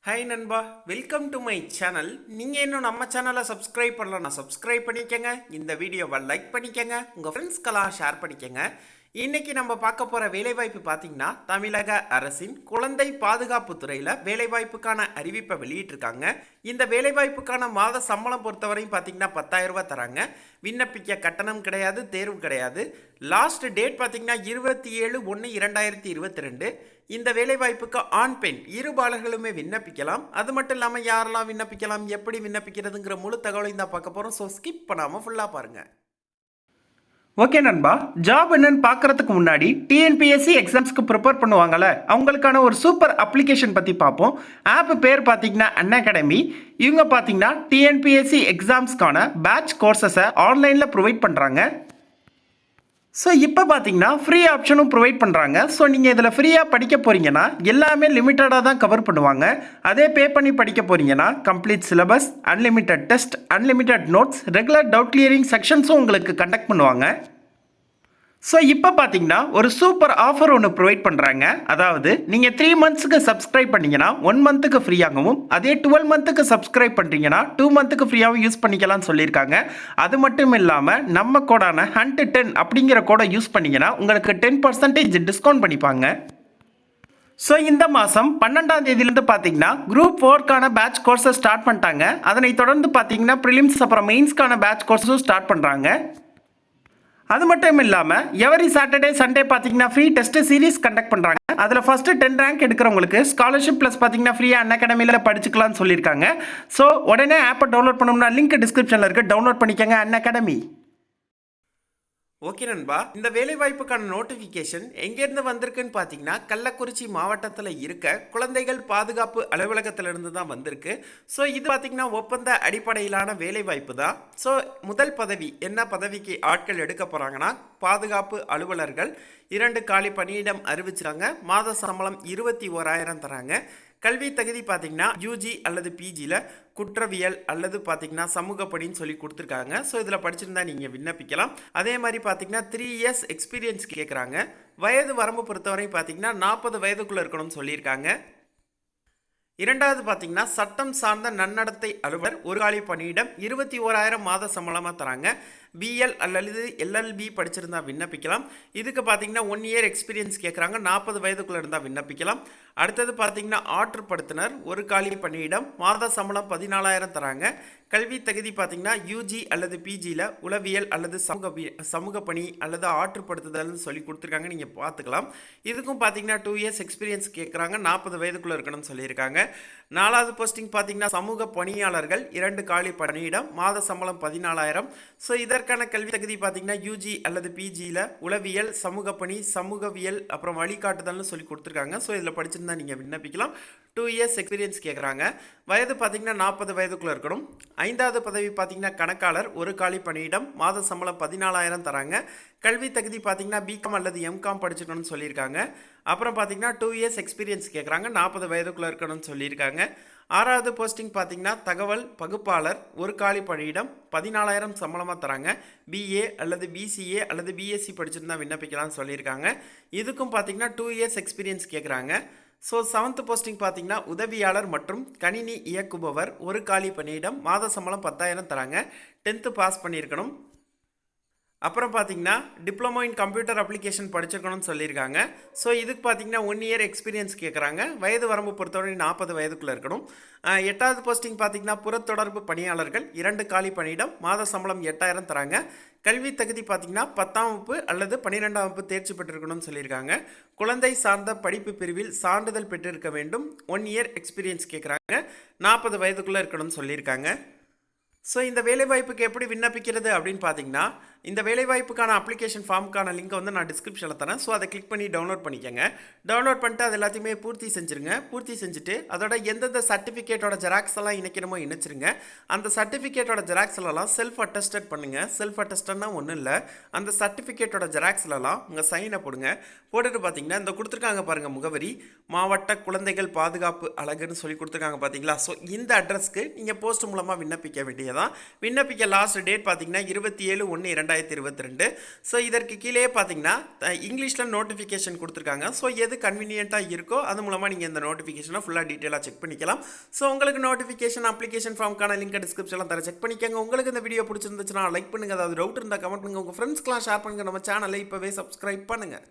Hi நண்பா, welcome to my channel. நீங்கள் இன்னும் நம்ம சேனலை சப்ஸ்கிரைப் பண்ணலன்னா சப்ஸ்கிரைப் பண்ணிக்கங்க. இந்த வீடியோவை லைக் பண்ணிக்கங்க, உங்கள் ஃப்ரெண்ட்ஸ்க்கெல்லாம் ஷேர் பண்ணிக்கங்க. இன்றைக்கி நம்ம பார்க்க போகிற வேலைவாய்ப்பு பார்த்திங்கன்னா, தமிழக அரசின் குழந்தை பாதுகாப்பு துறையில் வேலைவாய்ப்புக்கான அறிவிப்பை வெளியிட்டிருக்காங்க. இந்த வேலைவாய்ப்புக்கான மாத சம்பளம் பொறுத்தவரையும் பார்த்திங்கன்னா 10,000 ரூபா தராங்க. விண்ணப்பிக்க கட்டணம் கிடையாது, தேர்வு கிடையாது. லாஸ்ட் டேட் பார்த்திங்கன்னா 27/1/2022. இந்த வேலைவாய்ப்புக்கு ஆண் பெண் இருபாலர்களுமே விண்ணப்பிக்கலாம். அது மட்டும் இல்லாமல் யாரெல்லாம் விண்ணப்பிக்கலாம், எப்படி விண்ணப்பிக்கிறதுங்கிற முழு தகவலையும் தான் பார்க்க போகிறோம். ஸோ ஸ்கிப் பண்ணாமல் ஃபுல்லாக பாருங்கள். ஓகே நண்பா, ஜாப் என்னன்னு பார்க்கறதுக்கு முன்னாடி டிஎன்பிஎஸ்சி எக்ஸாம்ஸ்க்கு ப்ரிப்பேர் பண்ணுவாங்கள்ல, அவங்களுக்கான ஒரு சூப்பர் அப்ளிகேஷன் பற்றி பார்ப்போம். ஆப் பேர் பார்த்தீங்கன்னா அன்அகாடமி. இவங்க பார்த்தீங்கன்னா டிஎன்பிஎஸ்சி எக்ஸாம்ஸ்க்கான பேட்ச் கோர்சஸை ஆன்லைனில் ப்ரொவைட் பண்ணுறாங்க. ஸோ இப்போ பார்த்தீங்கன்னா ஃப்ரீ ஆப்ஷனும் ப்ரொவைட் பண்ணுறாங்க. ஸோ நீங்கள் இதில் ஃப்ரீயாக படிக்க போகிறீங்கன்னா எல்லாமே லிமிட்டடாக தான் கவர் பண்ணுவாங்க. அதே பே பண்ணி படிக்க போகிறீங்கன்னா complete syllabus, unlimited test, unlimited notes, regular doubt clearing செக்ஷன்ஸும் உங்களுக்கு கண்டக்ட் பண்ணுவாங்க. ஸோ இப்போ பார்த்தீங்கன்னா ஒரு சூப்பர் ஆஃபர் ஒன்று ப்ரொவைட் பண்ணுறாங்க. அதாவது நீங்கள் 3 மந்த்ஸுக்கு சப்ஸ்கிரைப் பண்ணிங்கன்னா 1 மந்த்துக்கு ஃப்ரீயாகவும், அதே 12 மந்த்துக்கு சப்ஸ்கிரைப் பண்ணுறீங்கன்னா 2 மந்த்துக்கு ஃப்ரீயாகவும் யூஸ் பண்ணிக்கலாம்னு சொல்லியிருக்காங்க. அது மட்டும் இல்லாமல் நம்ம கோடான HUNT10 அப்படிங்கிற கோடை யூஸ் பண்ணிங்கன்னா உங்களுக்கு 10% டிஸ்கவுண்ட் பண்ணிப்பாங்க. ஸோ இந்த மாதம் 12ஆம் தேதியிலேருந்து பார்த்தீங்கன்னா குரூப் 4க்கான பேட்ச் கோர்ஸை ஸ்டார்ட் பண்ணிட்டாங்க. அதனை தொடர்ந்து பார்த்தீங்கன்னா ப்ரிலிம்ஸ் அப்புறம் மெயின்ஸ்க்கான பேட்ச் கோர்ஸும் ஸ்டார்ட் பண்ணுறாங்க. அது மட்டும் இல்லாமல் எவரி சாட்டர்டே சண்டே பார்த்தீங்கன்னா ஃப்ரீ டெஸ்ட் சீரிஸ் கண்டக்ட் பண்ணுறாங்க. அதில் ஃபஸ்ட்டு 10 ரேங்க் எடுக்கிறவங்களுக்கு ஸ்காலர்ஷிப் ப்ளஸ் பார்த்தீங்கன்னா ஃப்ரீயாக அன்அகாடமியில் படிச்சுக்கலாம்னு சொல்லியிருக்காங்க. ஸோ உடனே ஆப்பை டவுன்லோட் பண்ணணும்னா லிங்க் டிஸ்கிரிப்ஷனில் இருக்குது, டவுன்லோட் பண்ணிக்கங்க அன்அகாடமி. ஓகே நண்பா, இந்த வேலைவாய்ப்புக்கான நோட்டிஃபிகேஷன் எங்கேருந்து வந்திருக்குன்னு பார்த்தீங்கன்னா கள்ளக்குறிச்சி மாவட்டத்தில் இருக்க குழந்தைகள் பாதுகாப்பு அலுவலகத்திலிருந்து தான் வந்திருக்கு. ஸோ இது பார்த்தீங்கன்னா ஒப்பந்த அடிப்படையிலான வேலைவாய்ப்பு தான். ஸோ முதல் பதவி என்ன பதவிக்கு ஆட்கள் எடுக்க போகிறாங்கன்னா பாதுகாப்பு அலுவலர்கள். 2 காலி பணியிடம் அறிவிச்சிருக்காங்க. மாத சம்பளம் 21,000 தராங்க. கல்வி தகுதி பார்த்தீங்கன்னா யூஜி அல்லது பிஜியில் குற்றவியல் அல்லது பார்த்தீங்கன்னா சமூக பணின்னு சொல்லி கொடுத்துருக்காங்க. ஸோ இதில் படிச்சிருந்தா நீங்கள் விண்ணப்பிக்கலாம். அதே மாதிரி பார்த்தீங்கன்னா 3 இயர்ஸ் எக்ஸ்பீரியன்ஸ் கேட்குறாங்க. வயது வரம்பு பொறுத்தவரை பார்த்தீங்கன்னா 40 வயதுக்குள்ளே இருக்கணும்னு சொல்லியிருக்காங்க. இரண்டாவது பார்த்தீங்கன்னா சட்டம் சார்ந்த நன்னடத்தை அலுவலர், ஒரு காலி பணியிடம், 21,000 மாத சம்பளமாக தராங்க. பிஎல் அல்லது எல்எல்பி படிச்சிருந்தா விண்ணப்பிக்கலாம். இதுக்கு பார்த்தீங்கன்னா 1 இயர் எக்ஸ்பீரியன்ஸ் கேட்குறாங்க. 40 வயதுக்குள்ளே இருந்தால் விண்ணப்பிக்கலாம். அடுத்தது பார்த்தீங்கன்னா ஆற்றுப்படுத்தினர், ஒரு காலி பணியிடம், மாத சம்பளம் 14,000 தராங்க. கல்வி தகுதி பார்த்தீங்கன்னா யூஜி அல்லது பிஜியில் உளவியல் அல்லது சமூக பணி அல்லது ஆற்றுப்படுத்துதல்னு சொல்லி கொடுத்துருக்காங்க, நீங்கள் பார்த்துக்கலாம். இதுக்கும் பார்த்தீங்கன்னா 2 இயர்ஸ் எக்ஸ்பீரியன்ஸ் கேட்குறாங்க. 40 வயதுக்குள்ளே இருக்கணும்னு சொல்லியிருக்காங்க. 4வது போஸ்டிங் பார்த்தீங்கன்னா சமூக பணியாளர்கள், 2 காலி பணியிடம், மாத சம்பளம் 14,000. ஸோ இதற்கான கல்வி தகுதி பார்த்தீங்கன்னா யூஜி அல்லது பிஜியில் உளவியல், சமூக பணி, சமூகவியல் அப்புறம் வழிகாட்டுதல்னு சொல்லி கொடுத்துருக்காங்க. ஸோ இதில் படிச்சிருந்தா நீங்கள் விண்ணப்பிக்கலாம். 2 இயர்ஸ் எக்ஸ்பீரியன்ஸ் கேட்குறாங்க. வயது பார்த்தீங்கன்னா 40 வயதுக்குள்ளே இருக்கணும். 5வது பதவி பார்த்தீங்கன்னா கணக்காளர், ஒரு காலி பணியிடம், மாத சம்பளம் 14,000 தராங்க. கல்வி தகுதி பார்த்தீங்கன்னா பிகாம் அல்லது எம்காம் படிச்சுக்கணும்னு சொல்லியிருக்காங்க. அப்புறம் பார்த்தீங்கன்னா 2 இயர்ஸ் எக்ஸ்பீரியன்ஸ் கேட்குறாங்க. 40 வயதுக்குள்ளே இருக்கணும்னு சொல்லியிருக்காங்க. 6வது போஸ்டிங் பார்த்தீங்கன்னா தகவல் பகுப்பாளர், ஒரு காலி பணியிடம், 14,000 சம்பளமாக தராங்க. பிஏ அல்லது பிசிஏ அல்லது பிஎஸ்சி படிச்சிருந்தா விண்ணப்பிக்கலாம்னு சொல்லியிருக்காங்க. இதுக்கும் பார்த்தீங்கன்னா 2 இயர்ஸ் எக்ஸ்பீரியன்ஸ் கேட்குறாங்க. ஸோ 7th போஸ்டிங் பார்த்தீங்கன்னா உதவியாளர் மற்றும் கணினி இயக்குபவர், ஒரு காலி பணியிடம், மாத சம்பளம் 10,000 தராங்க. 10th பாஸ் பண்ணியிருக்கணும். அப்புறம் பார்த்தீங்கன்னா டிப்ளமோ இன் கம்ப்யூட்டர் அப்ளிகேஷன் படிச்சிருக்கணும்னு சொல்லியிருக்காங்க. ஸோ இதுக்கு பார்த்தீங்கன்னா 1 இயர் எக்ஸ்பீரியன்ஸ் கேட்குறாங்க. வயது வரம்பு பொறுத்தவரை 40 வயதுக்குள்ளே இருக்கணும். 8வது போஸ்டிங் பார்த்தீங்கன்னா புறத்தொடர்பு பணியாளர்கள், 2 காலி பணியிடம், மாத சம்பளம் 8,000 தராங்க. கல்வி தகுதி பார்த்தீங்கன்னா 10ஆம் வகுப்பு அல்லது 12ஆம் வகுப்பு தேர்ச்சி பெற்றிருக்கணும்னு சொல்லியிருக்காங்க. குழந்தை சார்ந்த படிப்பு பிரிவில் சான்றிதழ் பெற்றிருக்க வேண்டும். 1 இயர் எக்ஸ்பீரியன்ஸ் கேட்குறாங்க. 40 வயதுக்குள்ளே இருக்கணும்னு சொல்லியிருக்காங்க. ஸோ இந்த வேலைவாய்ப்புக்கு எப்படி விண்ணப்பிக்கிறது அப்படின்னு பார்த்தீங்கன்னா, இந்த வேலைவாய்ப்புக்கான அப்ளிகேஷன் ஃபார்முக்கான லிங்கை வந்து நான் டிஸ்கிரிப்ஷனில் தரேன். ஸோ அதை கிளிக் பண்ணி டவுன்லோட் பண்ணிக்கோங்க. டவுன்லோட் பண்ணிட்டு அது எல்லாத்தையுமே பூர்த்தி செஞ்சுருங்க. பூர்த்தி செஞ்சுட்டு அதோட எந்தெந்த சர்டிஃபிகேட்டோட ஜெராக்ஸ் எல்லாம் இணைக்கணுமோ இணைச்சிருங்க. அந்த சர்டிஃபிகேட்டோட ஜெராக்ஸ்லாம் செல்ஃப் அட்டஸ்டட் பண்ணுங்கள். செல்ஃப் அட்டஸ்டட்னா ஒன்றும் இல்லை, அந்த சர்டிஃபிகேட்டோட ஜெராக்ஸ்லாம் உங்கள் சைனை போடுங்க. போட்டுட்டு பார்த்தீங்கன்னா இந்த கொடுத்துருக்காங்க பாருங்கள் முகவரி, மாவட்ட குழந்தைகள் பாதுகாப்பு அலகுன்னு சொல்லி கொடுத்துருக்காங்க பார்த்தீங்களா. ஸோ இந்த அட்ரஸ்க்கு நீங்கள் போஸ்ட் மூலமாக விண்ணப்பிக்க வேண்டியதான். விண்ணப்பிக்க லாஸ்ட் டேட் பார்த்தீங்கன்னா 27/1/2022. 2022. ஸோ இதற்கு கீழே பார்த்தீங்கன்னா இங்கிலீஷில் நோட்டிஃபிகேஷன் கொடுத்துருக்காங்க. ஸோ எது கன்வீனியண்ட்டாக இருக்கோ அது மூலமாக நீங்கள் இந்த நோட்டிஃபிகேஷனை ஃபுல்லாக டீட்டெயிலாக செக் பண்ணிக்கலாம். ஸோ உங்களுக்கு நோட்டிஃபிகேஷன் அப்ளிகேஷன் ஃபார்ம்க்கான லிங்க் டிஸ்கிரிப்ஷனில் தர செக் பண்ணிக்கோங்க. உங்களுக்கு இந்த வீடியோ பிடிச்சிருந்துச்சுன்னா லைக் பண்ணுங்கள், அதாவது டவுட் இருந்தால் கமெண்ட் பண்ணுங்கள், உங்கள் ஃப்ரெண்ட்ஸ்க்கெலாம் ஷேர் பண்ணுங்கள், நம்ம சேனலை இப்போவே சப்ஸ்கிரைப் பண்ணுங்கள்.